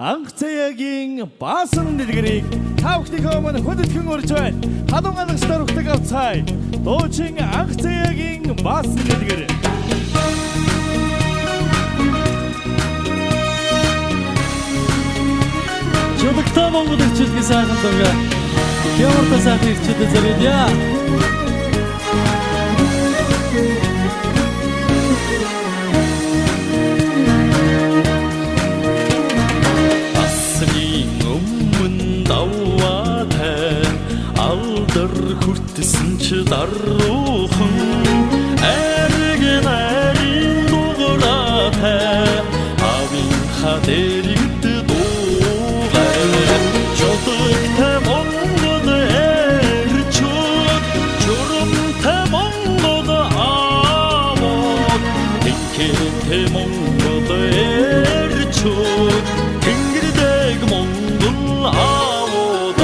Анх цаягийн баасан дэлгэрийг тавхтихоо мань хөдөлгөн урьж байна. Хадун анхстар ухтаг авцай. Дуучин анх цаягийн баасан дэлгэр. Чудагтай Монгол ирчүүдийн сайхан дурга. Хямртай сайхан ирчүүдэд зарилъя. Хүртсэн ч даруухан ариг нарийн дугаартай авин хадэрэгд дуугай чодогтой Монгол эрчүүд чурамтай Монгол аавууд тэнхээтэй Монгол эрчүүд тэнгэрдэг Монгол аавууд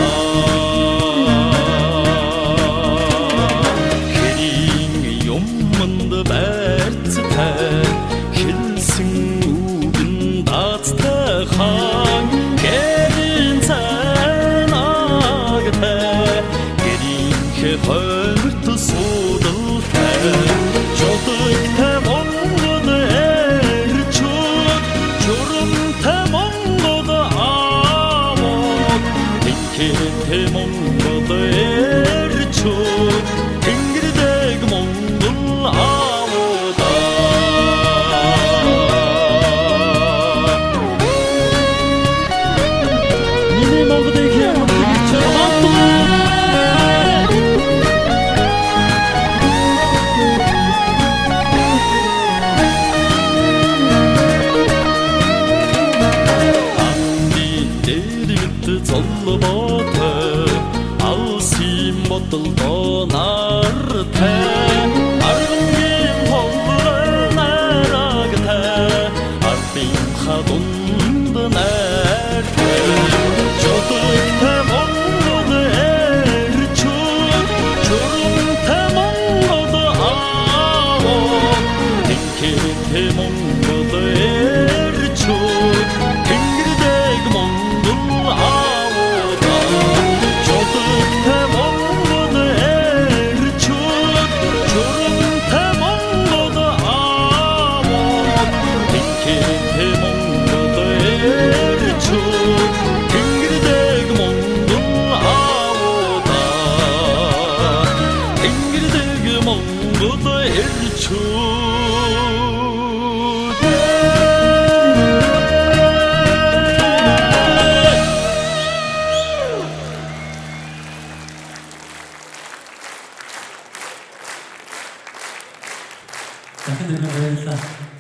хэлсэн үгэн даацтай хаан гэрийн цанагтай гэрийн хойрт судалтай жодогтой Монгол эрчүүд чурамтай Монгол аавууд тэнхээтэй Монгол эрчүүд тэнгэрдэг Монгол аавууд бодолдоо нартай аргын холбор нарагтай ардын хадунд нартай жодогтой Монгол эрчүүд чурамтай Монгол аавууд тэнхээтэй Монгол эрчүүд тэнгэрдэг Монгол аавууд жодогтой Дахин нэг баярлалаа.